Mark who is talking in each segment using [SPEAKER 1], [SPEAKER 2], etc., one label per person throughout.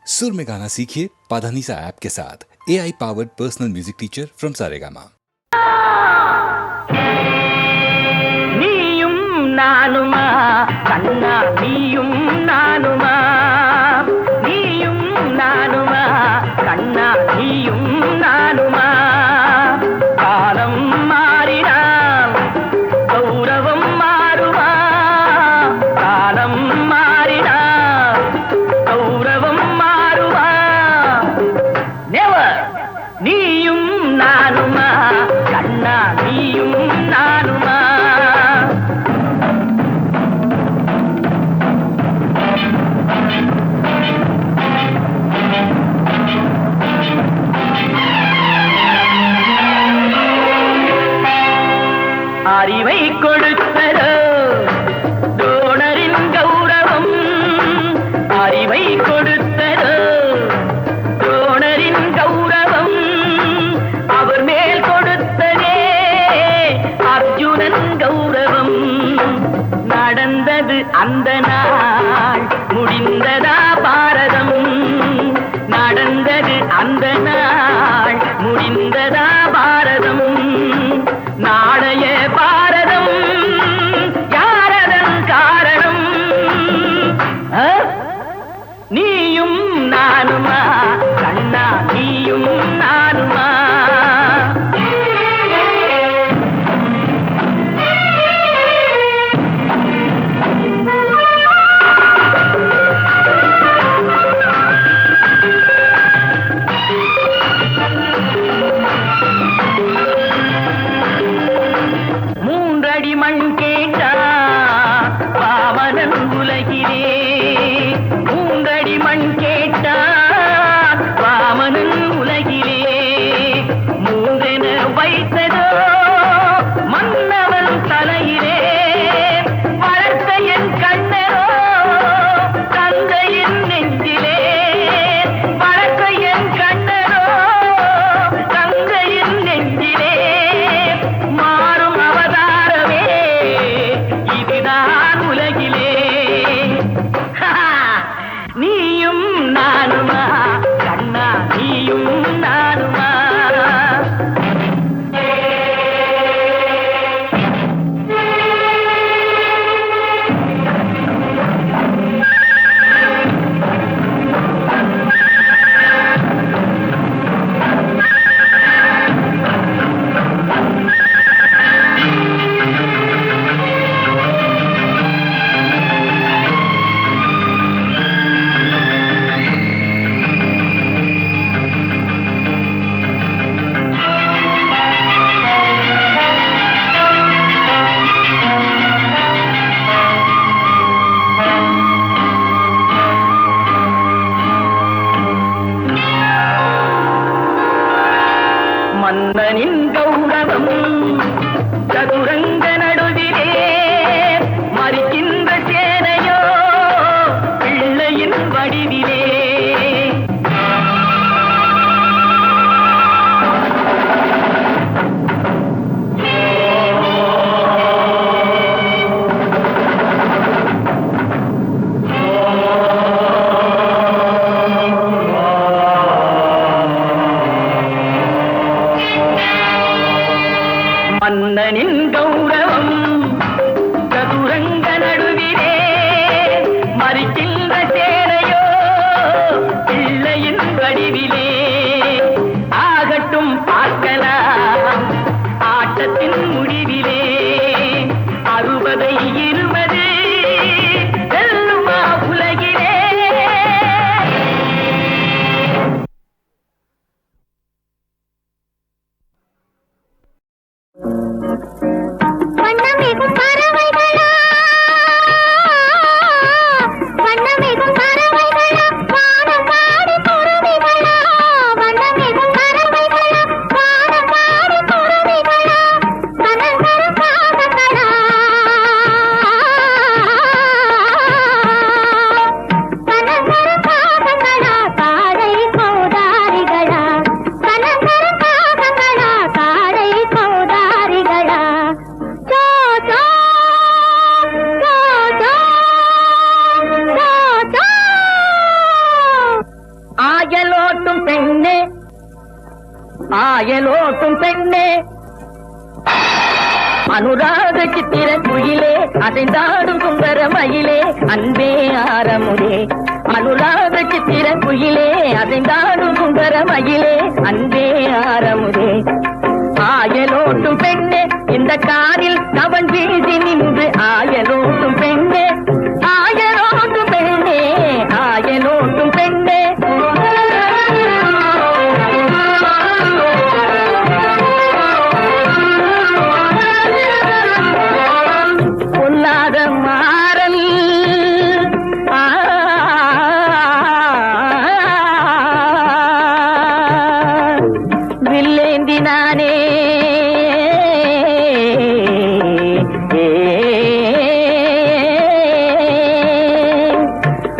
[SPEAKER 1] सुर में गाना सीखिए पाधानीसा ऐप के साथ AI powered personal music teacher from Saregama.
[SPEAKER 2] நீயும் நானுமா கண்ணா நீயும் நானுமா நீயும் நானுமா கண்ணா நீயும் நானுமா காலம் மாறினால் கௌரவம் மாறுமா காலம் மாறினால் கௌரவம் மாறுமா நெவர் நீயும் நானுமா கண்ணா நீயும் நானுமா அறிவை கொடுத்ததோ தோழரின் கௌரவம் அறிவை கொடுத்ததோ தோழரின் கௌரவம் அவர் மேல் கொடுத்ததே அர்ஜுனன் கௌரவம் நடந்தது அந்த நாள் முடிந்ததா பாரதம் நடந்தது அந்த நாள் முடிந்ததா பாரதம் நாளைய பாரதம் யாரதன் காரணம் நீயும் நானுமா கண்ணா நீயும் நானுமா மூன்றடி மண் கேட்டா பாவனன் உலகிலே மூன்றடி மண் கேட்டா வாமனன் உலகிலே மூன்றென வைத்ததோ மன்னவன் தலையிலே வளர்த்த என் கண்ணரோ தந்தையின் நெஞ்சிலே வளர்த்த என் கண்ணரோ தந்தையின் நெஞ்சிலே மாறும் அவதாரமே இதுதான் உலகிலே நீயும் நானுமா கண்ணா நீயும் நானுமா ஆயலோட்டும் பெண்ணே ஆயலோட்டும் பெண்ணே அனுராக சித்திர குயிலே அசைந்தாடும் சுந்தர மயிலே அன்பே ஆரமுதே அனுராக சித்திர குயிலே அசைந்தாடும் சுந்தர மயிலே அன்பே ஆரமுதே ஆயலோட்டும் பெண்ணே இந்த காரில் அவன் வீசி நின்று ஆயலோட்டும் பெண்ணே ஆயலோட்டும் பெண்ணே ஆயலோட்டும் பெண்ணே பொல்லாத மாறல் வில்லேந்தினானே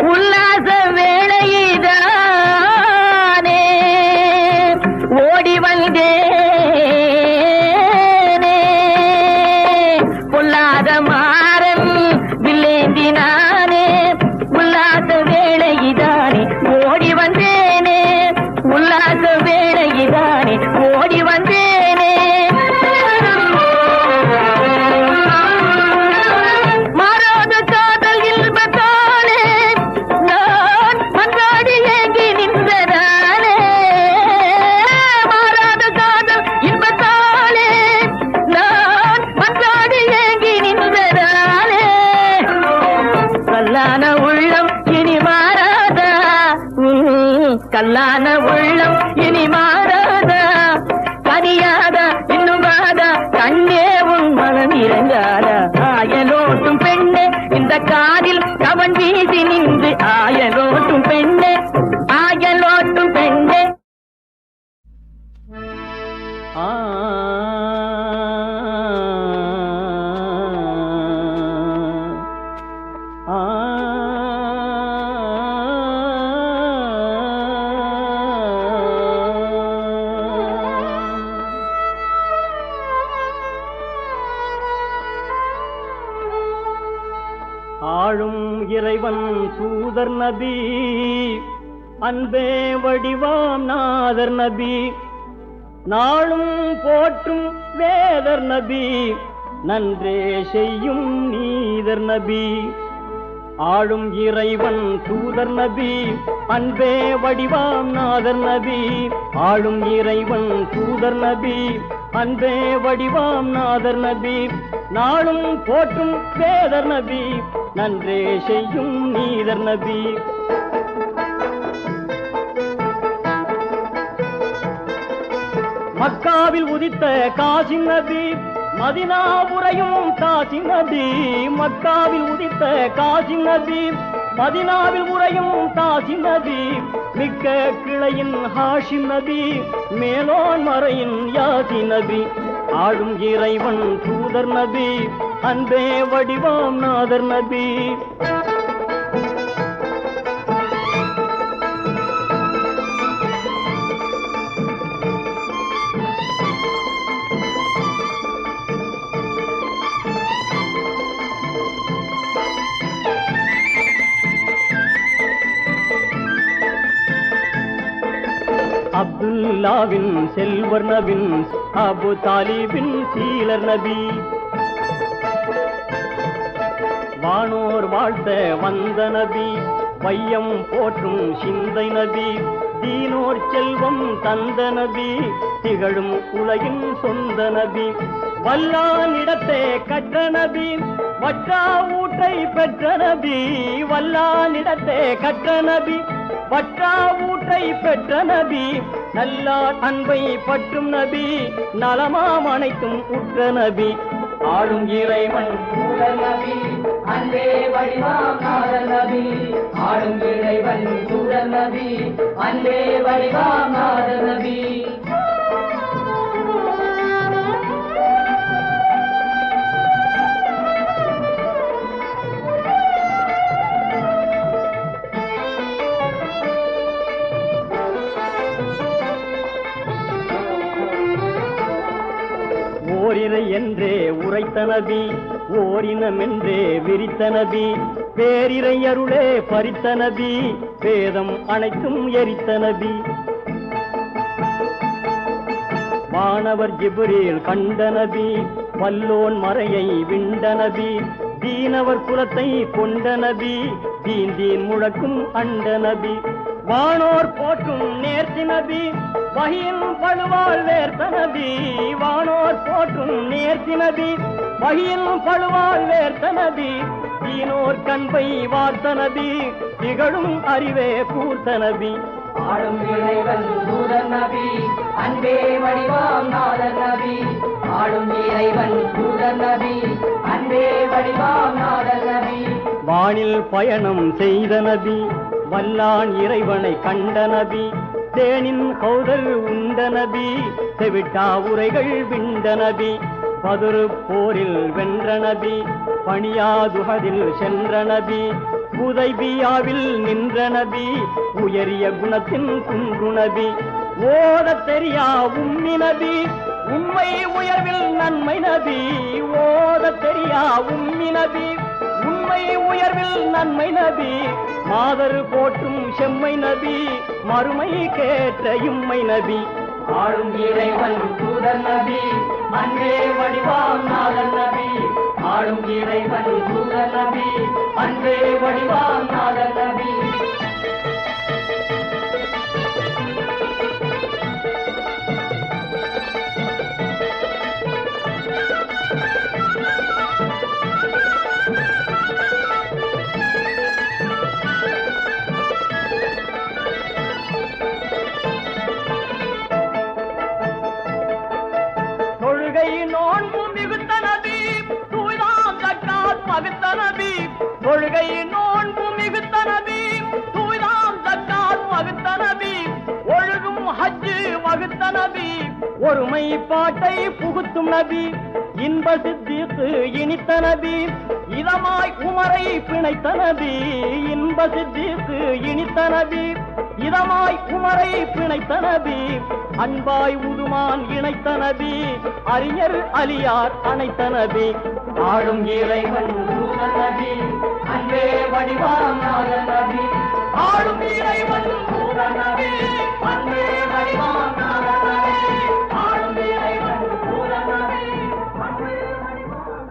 [SPEAKER 2] உல்லாச வேளையிதானே ஓடி வந்தேனே பொல்லாத மாறன் வில்லேந்தினானே உல்லாச வேளையிதானே ஓடி வந்தேனே உல்லாச வேளையிதானே ஓடி வந்தேனே மாறாத காதல் இன்பத்தானே நான் மன்றாடி ஏங்கி நின்றதானே மாறாத காதல் இன்பத்தானே நான் மன்றாடி ஏங்கி நின்றதானே கல்லான உள்ளம் இனி மாறாதா கல்லான உள்ளம் இனி மாறாதா கனியாதா இன்னுமாதா கண்ணே உன் மனம் இறங்காதா ஆயலோட்டும் பெண்ணே இந்த காரில் கவன் வீசி நின்று ஆயலோட்டும் பெண்ணே ஆயலோட்டும் பெண்ணே
[SPEAKER 3] ஆளும் இறைவன் தூதர் நபி அன்பே வடிவாம் நாதர் நபி நாளும் போற்றும் வேதர் நபி நன்றே செய்யும் நீதர் நபி ஆளும் இறைவன் தூதர் நபி அன்பே வடிவாம் நாதர் நபி ஆளும் இறைவன் தூதர் நபி அன்பே வடிவாம் நாதர் நபி நாளும் போற்றும் வேதர் நபி நன்றே செய்யும் நீதர் நபி மக்காவில் உதித்த காசி நபி மதினா உரையும் காசி நபி மக்காவில் உதித்த காசி நபி மதினாவில் உரையும் காசி நபி மிக்க கிளையின் ஹாஷி நபி மேலோன் மறையின் யாசி நபி ஆளும் இறைவன் தூதர் நபி அன்பே வடிவாம் நாதர் நபி அப்துல்லாவின் செல்வர் நபின் அபு தாலிபின் சீலர் நபி வானோர் வாழ்த்த வந்த நபி வையம் போற்றும் சிந்தை நபி தீனோர் செல்வம் தந்த நபி திகழும் உலகின் சொந்த நபி வல்லானிடத்தே கற்ற நபி வற்றா ஊற்றை பெற்ற நபி வல்லானிடத்தே கற்ற நபி வற்றா ஊற்றை பெற்ற நபி நல்லார் அன்பை பற்றும் நபி நலமாம் அனைத்தும் உற்ற நபி ஆளும் இறைவன் தூதர் நபி அன்பே வடிவாம் நாதர் நபி ஆளும் இறைவன் தூதர் நபி அன்பே வடிவாம் நாதர் நபி ஓரிரை என்றே உரைத்த நபி ஓரினம் என்றே விரித்த நபி பேரிரை அருளே பறித்த நபி, வேதம் அனைத்தும் எரித்த நபி. வானவர் ஜிப்ரீல் கண்ட நபி, வல்லோன் மறையை விண்ட நபி. தீனவர் குலத்தை கொண்ட நபி, தீன் தீன் முழக்கும் அண்ட நபி. வானோர் போற்றும் நேர்த்தி நபி, வஹீன் பழுவால் வேர்த்த நபி. வானோர் போற்றும் நேர்த்தி நபி, வஹீன் பழுவால் வேர்த்த நபி. தீனோர் கண்பை வார்த்த நபி, திகழும் அறிவே கூர்த்த நபி.
[SPEAKER 2] ஆளும் இறைவன் தூதர் நபி, அன்பே வடிவாம் நாதர் நபி. ஆளும் இறைவன் தூதர் நபி, அன்பே வடிவாம் நாதர் நபி.
[SPEAKER 3] வானில் பயணம் செய்த நபி, வல்லான் இறைவனை கண்ட நபி. தேனின் கௌதல் உண்ட நபி, செவிட்டா உரைகள் விண்ட நபி. பதுரு போரில் வென்ற நபி, பணியாதுகதில் சென்ற நபி. உதைபியாவில் நின்ற நபி, உயரிய குணத்தின் குன்று நபி. ஓதத் தெரியா உம்மி நபி, உண்மை உயர்வில் நன்மை நபி. ஓதத் தெரியா உம்மி நபி, உண்மை உயர்வில் நன்மை நபி. மாதர் போற்றும் செம்மை நபி, மறுமை கேட்ட இம்மை நபி.
[SPEAKER 2] ஆளும் இறைவன் தூதர் நபி, அன்பே வடிவாம் நாதர் நபி. ஆளும் இறைவன் தூதர் நபி, அன்பே வடிவாம் நாதர் நபி.
[SPEAKER 3] தொழுகை நோன்பு மிகுத்த நபி, தூய்தாம் தக்காத் வகுத்த நபி. ஒழுகும் ஹஜ்ஜு வகுத்த நபி, ஒருமை பாட்டை புகுத்தும் நபி. இன்ப சித்திக்கு இனித்த நபி, இதமாய் உமரை பிணைத்த நபி. இன்ப சித்திக்கு இனித்த நபி, இதமாய் உமரை பிணைத்த நபி. அன்பாய் உதுமான் இணைத்த நபி, அறிஞர் அலியார் அணைத்த நபி.
[SPEAKER 2] ஆளும் இறைவன் தூதர் நபி, அன்பே வடிவாம் நாதர் நபி. ஆளும் இறைவன் தூதர் நபி, அன்பே வடிவாம் நாதர் நபி. ஆளும் இறைவன் தூதர் நபி, அன்பே வடிவாம்.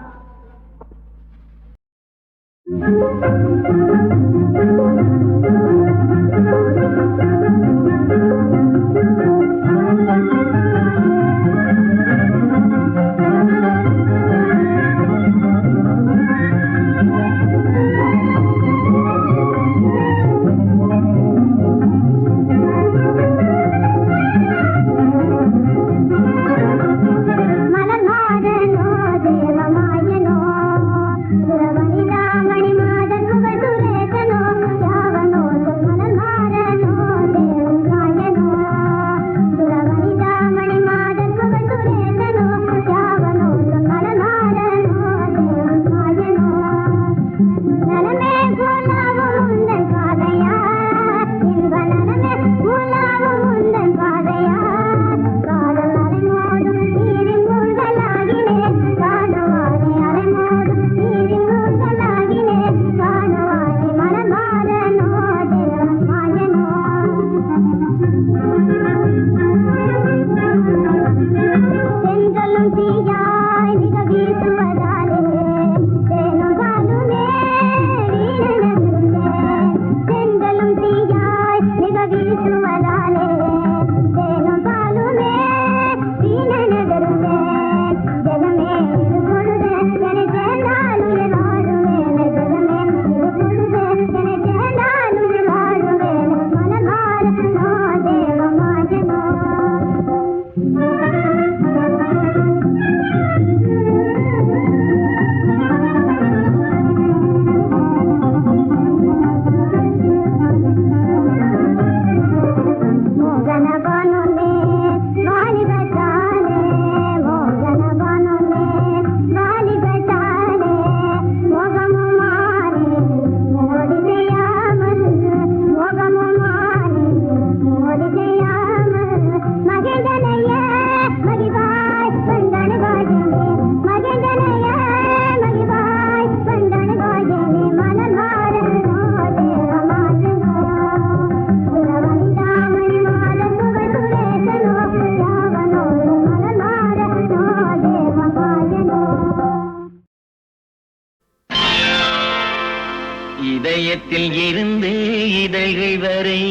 [SPEAKER 4] வரை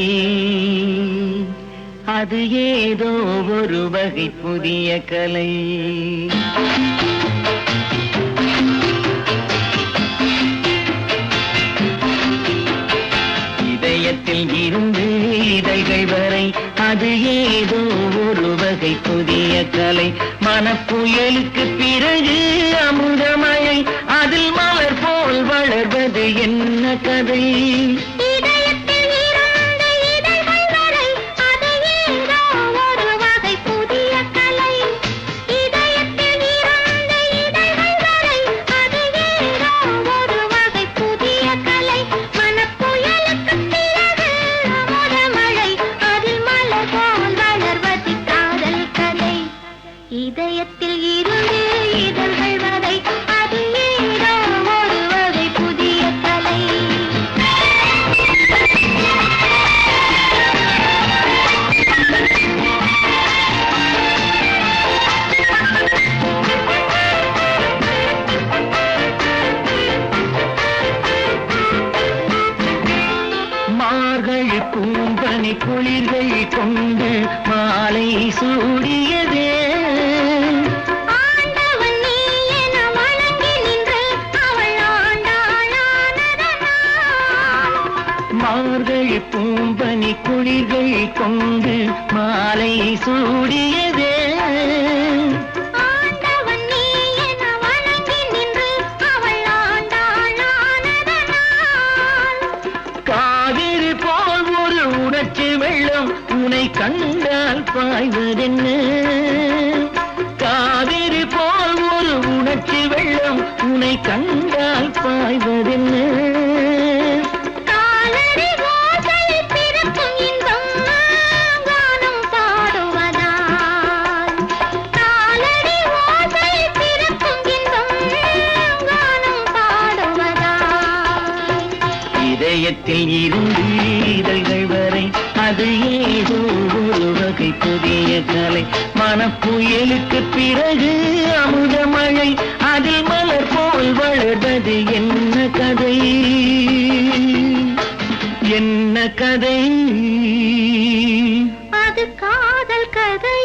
[SPEAKER 4] அது ஏதோ ஒரு வகை புதிய கலை. இதயத்தில் இருந்து இதழ்கள் வரை அது ஏதோ ஒரு வகை புதிய கலை. மனப்புயலுக்கு பிறகு அமுதமழை அதில் மலர் போல் வளர்வது என்ன கதை?
[SPEAKER 5] இதயத்தில் இருந்து இதழ்கள் வரை அது ஏதோ ஒரு வகை புதிய கலை.
[SPEAKER 4] மார்கழி பூம்பனி குளிர்கள் கொண்டு மாலை சூடியதே. மார்கழி பூம்பனி குளிர்கள் கொண்டு மாலை சூடியதே. காவிரி போல் ஒரு உணர்ச்சி வெள்ளம் உனை கண்டால் பாய்வதென்ன? காவிரி போல் ஒரு உணர்ச்சி வெள்ளம் உனை கண்டால் பாய்வதென்ன? இதயத்தில் இருந்து இதழ்கள் வரை அது ஏதோ ஒரு வகை புதிய கலை. மனப்புயலுக்கு பிறகு அமுதமழை அதில் மலர் போல் வளர்வது என்ன கதை? என்ன கதை?
[SPEAKER 5] அது காதல் கதை.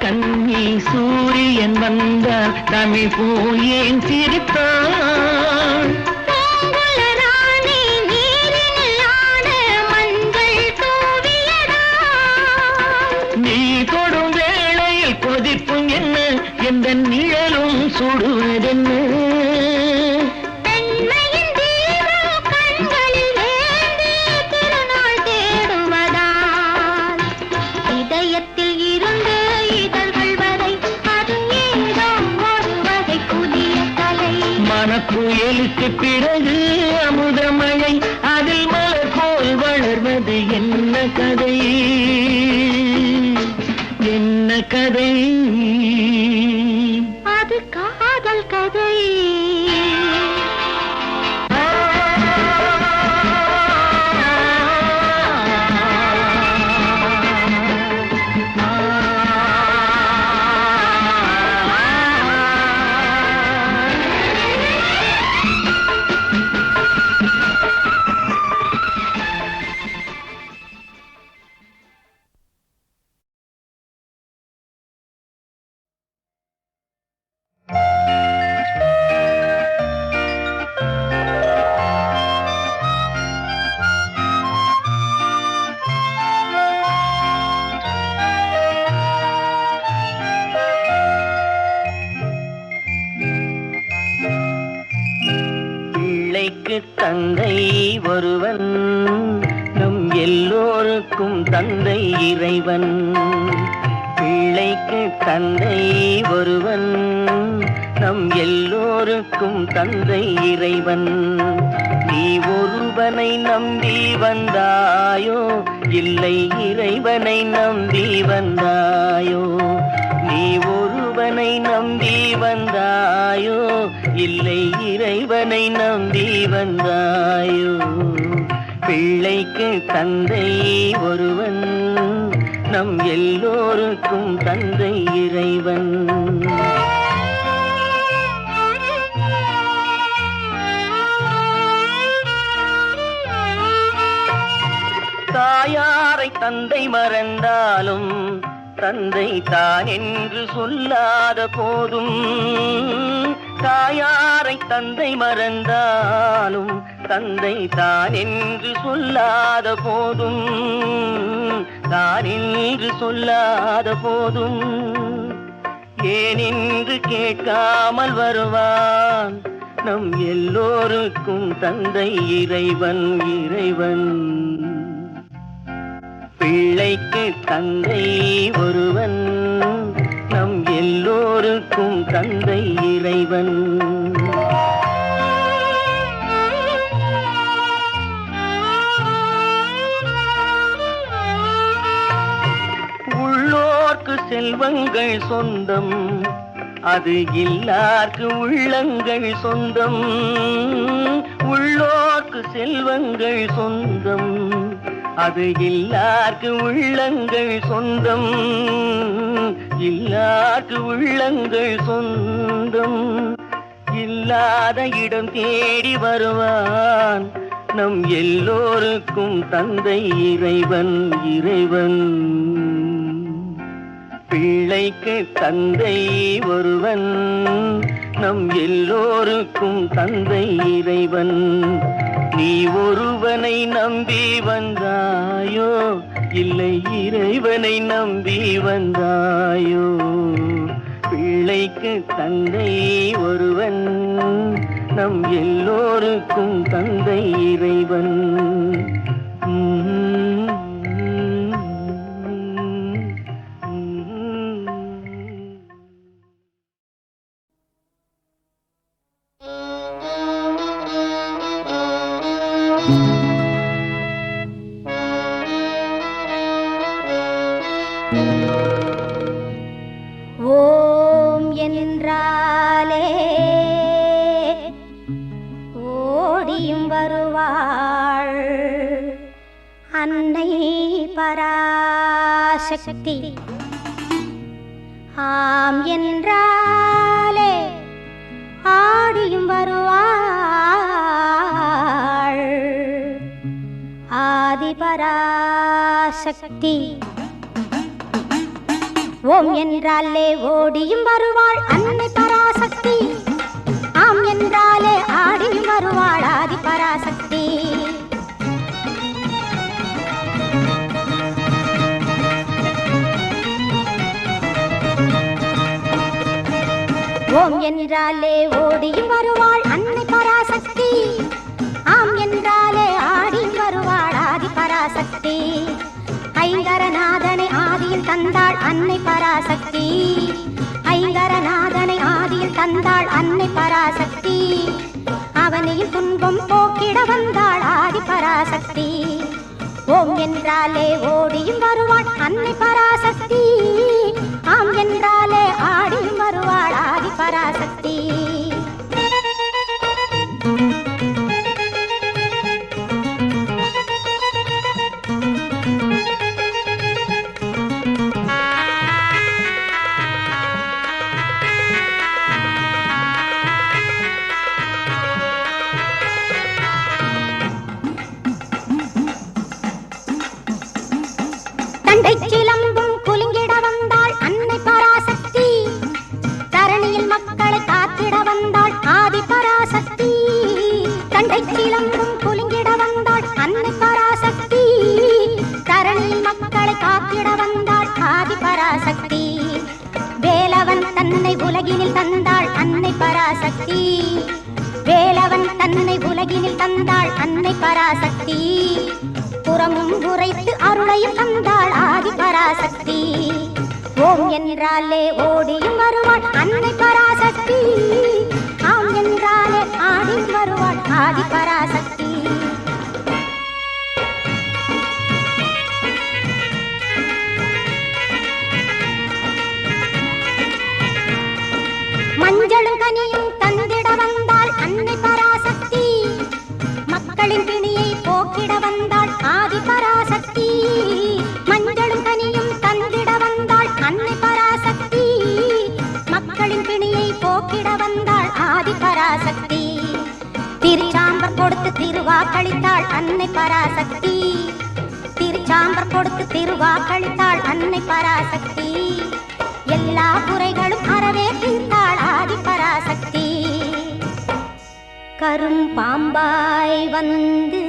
[SPEAKER 4] கண்ணி சூரியன் வந்தால் தமிழ் போல் ஏன் சிரித்தான்? நீ தொடும் வேளையில் கொதிப்பும் என்ன எந்த நிழலும் சுடுவதென்ன?
[SPEAKER 5] இதயத்தில் இருந்து இதழ்கள் வரை அது ஏதோ ஒரு வகை புதிய கலை.
[SPEAKER 4] மனப்புயலுக்கு பிறகு அமுதமழை அதில் மலர் போல் வளர்வது என்ன கதை? என்ன கதை?
[SPEAKER 5] அது காதல் கதை.
[SPEAKER 4] தந்தை ஒருவன், நம் எல்லோருக்கும் தந்தை இறைவன். பிள்ளைக்கு தந்தை ஒருவன், நம் எல்லோருக்கும் தந்தை இறைவன். நீ ஒரு ஒருவனை நம்பி வந்தாயோ இல்லை இறைவனை நம்பி வந்தாயோ நீ ஒருவனை நம்பி வந்தாயோ இல்லை இறைவனை நம்பி வந்தாயோ பிள்ளைக்கு தந்தை ஒருவன் நம் எல்லோருக்கும் தந்தை இறைவன் தாயாரை தந்தை மறந்தாலும் தந்தை தான் என்று சொல்லாத போதும் தாயாரை தந்தை மறந்தாலும் தந்தை தான் என்று சொல்லாத போதும் தான் என்று சொல்லாத போதும் ஏனென்று கேட்காமல் வருவான் நம் எல்லோருக்கும் தந்தை இறைவன் இறைவன் பிள்ளைக்கு தந்தை ஒருவன் நம் எல்லோருக்கும் தந்தை இறைவன் உள்ளோர்க்கு செல்வங்கள் சொந்தம் அது இல்லார்க்கு உள்ளங்கள் சொந்தம் உள்ளோர்க்கு செல்வங்கள் சொந்தம் அது இல்லார்க்கு உள்ளங்கள் சொந்தம் இல்லார்க்கு உள்ளங்கள் சொந்தம் இல்லாத இடம் தேடி வருவான் நம் எல்லோருக்கும் தந்தை இறைவன் இறைவன் பிள்ளைக்கு தந்தை ஒருவன் நம் எல்லோருக்கும் தந்தை இறைவன் நீ ஒருவனை நம்பி வந்தாயோ இல்லை இறைவனை நம்பி வந்தாயோ பிள்ளைக்கு தந்தை ஒருவன் நம் எல்லோருக்கும் தந்தை இறைவன்
[SPEAKER 5] ஓம் என்றாலே ஓடியும் வருவாள் அன்னை பராசக்தி. ஆம் என்றாலே ஆடியும் வருவாள் ஆதி பராசக்தி. ஓம் என்றாலே ஓடியும் வருவாள் அன்னை பராசக்தி. ஆம் என்றாலே ஆடியும் வருவாள் ஆதி பராசக்தி. ஓம் என்றாலே ஓடியும் வருவாள் அன்னை பராசக்தி. ஆம் என்றாலே ஆடியும் வருவாள் ஆதி பராசக்தி. ஐங்கரநாதனை ஆதியில் தந்தாள் அன்னை பராசக்தி. ஐங்கரநாதனை ஆதியில் தந்தாள் அன்னை பராசக்தி. அவனையும் துன்பம் போக்கிட வந்தாள் ஆதி பராசக்தி. ஓம் என்றாலே ஓடியும் வருவாள் அன்னை பராசக்தி. ஆம் என்றாலே ஆடியும் வருவாள் ஆதி பராசக்தி. சிலம்பும் குலுங்கிட வந்தாள் அன்னை பராசக்தி. தரணியில் மக்களை காத்திட வந்தாள் ஆதி பராசக்தி. தண்டை சிலம்பும் குலுங்கிட வந்தாள் அன்னை பராசக்தி. தரணியில் மக்களை காத்திட வந்தாள் ஆதி பராசக்தி. வேலவன் தன்னை உலகினில் தந்தாள் அன்னை பராசக்தி. வேலவன் தன்னை உலகினில் தந்தாள் அன்னை பராசக்தி. புறமும் உரைத்து அருளையும் தந்தாள் ஆதி பராசக்தி. ஓம் என்றாலே ஓடியும் வருவாள் அன்னை பராசக்தி. ஆம் என்றாலே ஆடியும் வருவாள் ஆதி பராசக்தி. திருவாக்களித்தாள் அன்னை பராசக்தி. திருச்சாம்பர் கொடுத்து திருவாக்களித்தாள் அன்னை பராசக்தி. எல்லா குறைகளும் அறவே தீர்த்தாள் ஆதி பராசக்தி. கரும்பாம்பாய் வந்து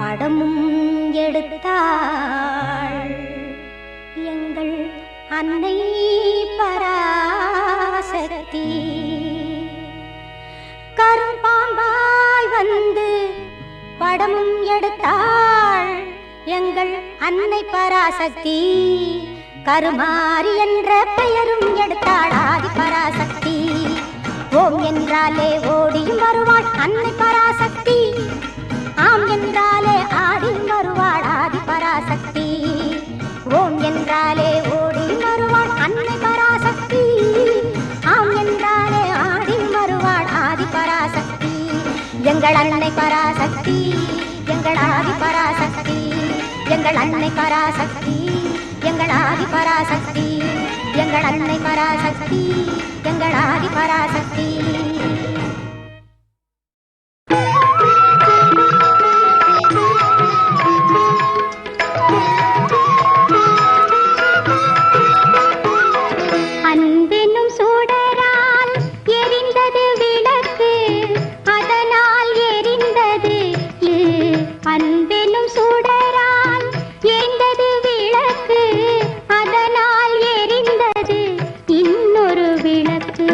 [SPEAKER 5] படமும் எடுத்தாள் எங்கள் அன்னை பராசக்தி. கரும்பாம்பாய் வந்து படமும் எடுத்தாள் எங்கள் அன்னை பராசக்தி. கருமாரி என்ற பெயரும் எடுத்தாள் ஆதி பராசக்தி. ஓம் என்றாலே ஓடியும் வருவாள் அன்னை பராசக்தி. ஆம் என்றாலே ஆடியும் வருவாள் ஆதி பராசக்தி. ஓம் என்றாலே ஓடியும் வருவாள் அன்னை பராசக்தி. ஆம் என்றாலே ஆடியும் வருவாள் ஆதி பராசக்தி. எங்கள் அன்னை பராசக்தி, எங்கள் ஆதி பராசக்தி, எங்கள் அன்னை பராசக்தி, எங்கள் ஆதி பராசக்தி, எங்கள் அன்னை பராசக்தி, எங்கள் ஆதி பராசக்தி. அன்பெனும் சுடரால் எரிந்தது விளக்கு, அதனால் எரிந்தது. அன்பெனும் சுடரால் எரிந்தது விளக்கு, அதனால் எரிந்தது இன்னொரு விளக்கு.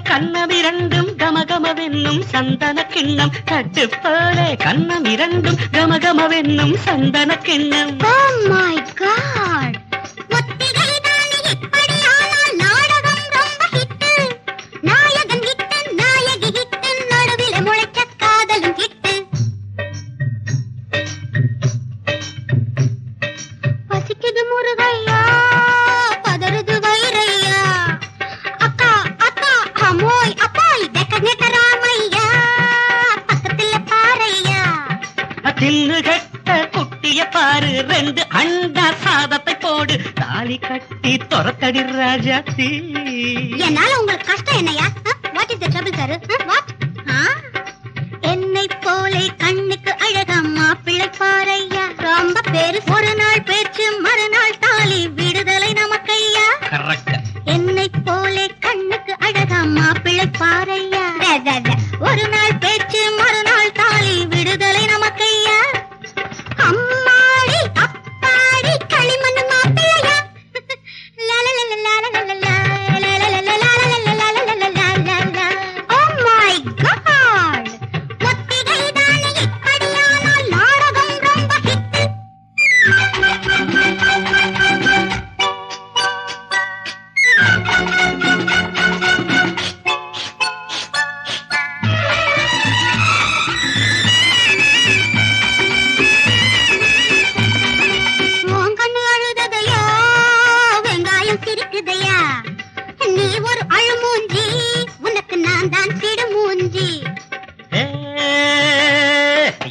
[SPEAKER 4] கண்ணமிரண்டும் கமகமவென்னும் சந்தன கிண்ணம், தட்டுப்பாலே கண்ணமிரண்டும் கமகமவென்னும் சந்தன கிண்ணம்.
[SPEAKER 5] Oh my God!
[SPEAKER 4] தின்னு கட்ட குட்டி சக்திய பாரு, 2 அண்டா சாதத்தை போடு, தாலி கட்டி துரத்தடி ராஜாத்தி.
[SPEAKER 5] என்னால உங்களுக்கு கஷ்டம் என்னையா? What is the trouble sir? What? என்னை போலே கண்ணுக்கு அழகா மாப்பிள்ளை பாரையா, ரொம்ப பேரு. ஒரு நாள் பேச்சு மறுநாள் தாலி, விடுதலை நமக்கையா. என்னை போலே கண்ணுக்கு அழகா மாப்பிள்ளை பாரையா, ஒரு நாள் பேச்சு மறுநாள் தாலி, விடுதலை நமக்கையா. அம்மாடி அப்பாடி களிமண் மாப்பிள்ளையா. Oh my God! ஒத்திகை தானே இப்படியானால் நாடகம் ரொம்ப ஹிட். உன் கண்ணு அழுததையா, வெங்காயம் சிரிக்குதையா, நீ ஒரு அழுமூஞ்சி, உனக்கு நான் தான் சிடுமூஞ்சி.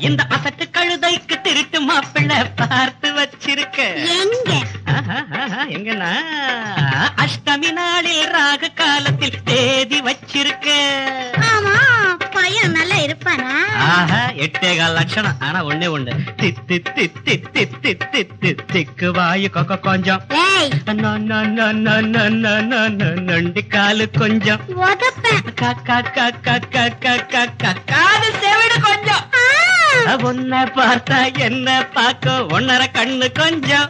[SPEAKER 4] இந்த அசட்டு கழுதைக்கு திருட்டு மாப்பிள்ளை பார்த்து வச்சிருக்க.
[SPEAKER 5] எங்க?
[SPEAKER 4] எங்கன்னா அஷ்டமி நாளில் ராகு காலத்தில் தேதி வச்சிருக்க.
[SPEAKER 5] ஆமா, பையன் நல்லா இருப்பானா?
[SPEAKER 4] 8.25 லட்சணம். ஆனா ஒண்ணே ஒண்ணு, தித்து தித்து தித்து தித்து திக்கு வாயு கொக்க கொஞ்சம்,
[SPEAKER 5] ஏய்
[SPEAKER 4] நொண்டி காலு கொஞ்சம்,
[SPEAKER 5] உதப்பேன்.
[SPEAKER 4] காது செவிடு கொஞ்சம். உன்னை பார்த்தா என்ன பார்க்க 1.5 கண்ணு கொஞ்சம்,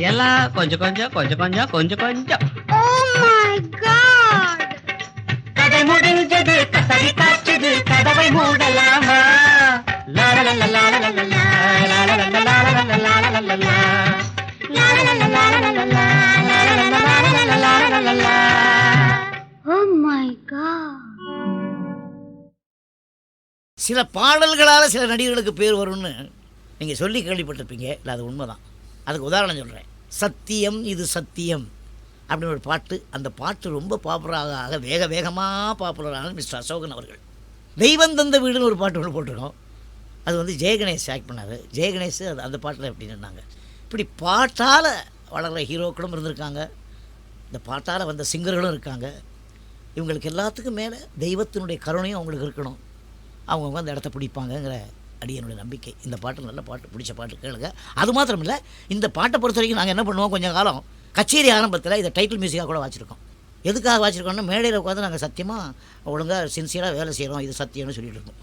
[SPEAKER 4] எல்லாம் கொஞ்சம் கொஞ்சம் கொஞ்சம் கொஞ்சம் கொஞ்சம் கொஞ்சம்.
[SPEAKER 5] Oh my God!
[SPEAKER 4] கதை முடிஞ்சது, கதறி காய்ச்சது, கதவை மூடலாமா?
[SPEAKER 5] Oh my God!
[SPEAKER 6] சில பாடல்களால் சில நடிகர்களுக்கு பேர் வரும்னு நீங்கள் சொல்லி கேள்விப்பட்டிருப்பீங்க. இல்லை, அது உண்மைதான். அதுக்கு உதாரணம் சொல்கிறேன். சத்தியம் இது சத்தியம் அப்படின்னு ஒரு பாட்டு. அந்த பாட்டு ரொம்ப பாப்புலராக வேக வேகமாக பாப்புலரான மிஸ்டர் அசோகன் அவர்கள். தெய்வம் தந்த வீடுன்னு ஒரு பாட்டு ஒன்று போட்டிருக்கோம். அது வந்து ஜெயகணேஷ் ஆக்ட் பண்ணார். ஜெயகணேஷ் அது அந்த பாட்டில் எப்படின்னு இருந்தாங்க. இப்படி பாட்டால் வளர்கிற ஹீரோக்களும் இருந்திருக்காங்க, இந்த பாட்டால் வந்த சிங்கர்களும் இருக்காங்க. இவங்களுக்கு எல்லாத்துக்கும் மேலே தெய்வத்தினுடைய கருணையும் அவங்களுக்கு இருக்கணும். அவங்கவுங்க அந்த இடத்த பிடிப்பாங்கங்கிற அடியனுடைய நம்பிக்கை. இந்த பாட்டு நல்ல பாட்டு, பிடிச்ச பாட்டு கேளுங்க. அது மாத்திரம் இல்லை, இந்த பாட்டை பொறுத்த வரைக்கும் நாங்கள் என்ன பண்ணுவோம், கொஞ்சம் காலம் கச்சேரி ஆரம்பத்தில் இதை டைட்டில் மியூசிக்காக கூட வச்சுருக்கோம். எதுக்காக வச்சுருக்கோம்னா, மேடையில் உட்காந்து நாங்கள் சத்தியமாக ஒழுங்காக சின்சியராக வேலை செய்கிறோம், இது சத்தியம்னு சொல்லிட்டு இருக்கோம்.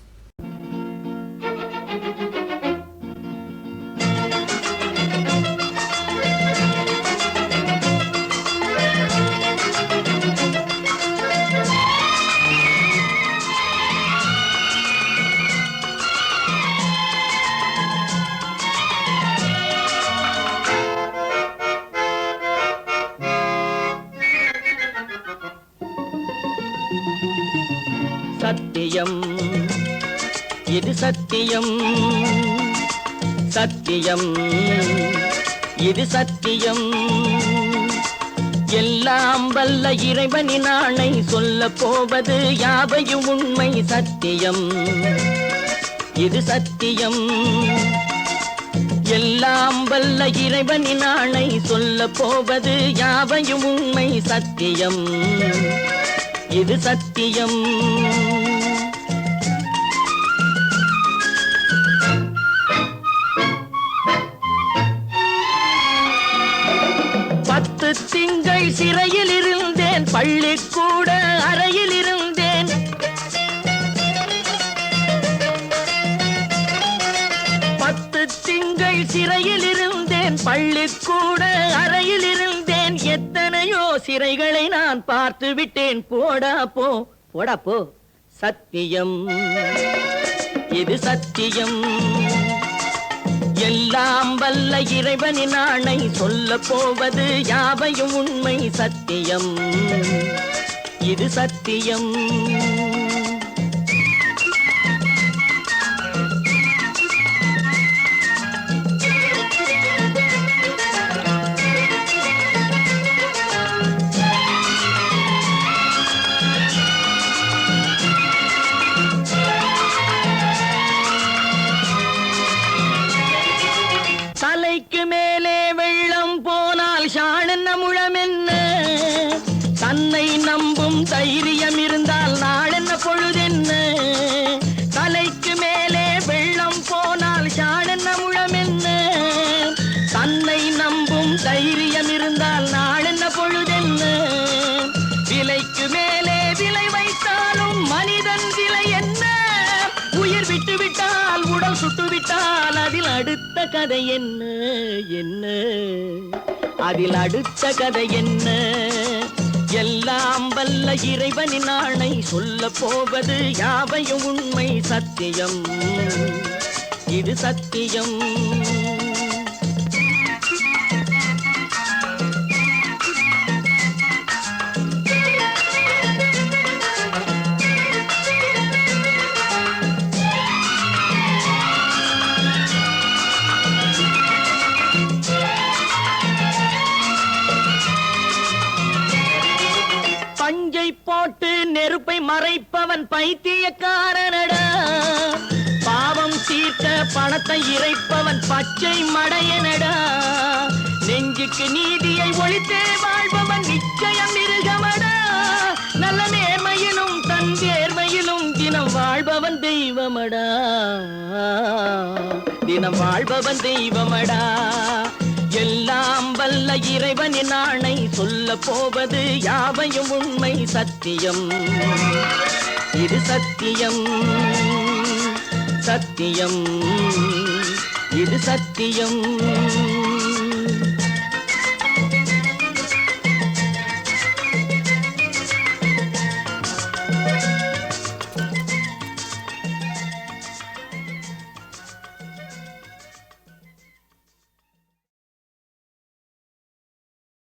[SPEAKER 4] சத்தியம் இது சத்தியம், சத்தியம் இது சத்தியம், எல்லாம் வல்ல இறைவனின் ஆணை, சொல்ல போவது யாவையும் உண்மை. சத்தியம் இது சத்தியம், எல்லாம் வல்ல இறைவனின் ஆணை, சொல்ல போவது யாவையும் உண்மை. சத்தியம் இது சத்தியம். திங்கள் சிறையில் இருந்தேன், பள்ளிக்கூட அறையில் இருந்தேன், 10 திங்கள் சிறையில் இருந்தேன், பள்ளிக்கூட அறையில் இருந்தேன், எத்தனையோ சிறைகளை நான் பார்த்து விட்டேன். போடா போ, போடா போ. சத்தியம் இது சத்தியம், எல்லாம் வல்ல இறைவனின் ஆணை, சொல்ல போவது யாவையும் உண்மை. சத்தியம் இது சத்தியம்.
[SPEAKER 3] சுட்டுவிட்டால் அதில் அடுத்த கதை என்ன என்ன அதில் அடுத்த கதை என்ன எல்லாம் வல்ல இறைவனின் ஆணை சொல்ல போவது யாவையும் உண்மை சத்தியம் இது சத்தியம் பஞ்சை போட்டு நெருப்பை மறைப்பவன் பைத்தியக்காரனடா பாவம் தீர்த்த பணத்தை இறைப்பவன் பச்சை மடையனடா நெஞ்சுக்கு நீதியை ஒழித்தே வாழ்பவன் நிச்சயம் மிருகமடா நல்ல நேர்மையிலும் தன் தேர்மையிலும் தினம் வாழ்பவன் தெய்வமடா தினம் வாழ்பவன் தெய்வமடா எல்லாம் வல்ல இறைவனின் ஆணை சொல்ல போவது யாவையும் உண்மை சத்தியம் இது சத்தியம் சத்தியம் இது சத்தியம்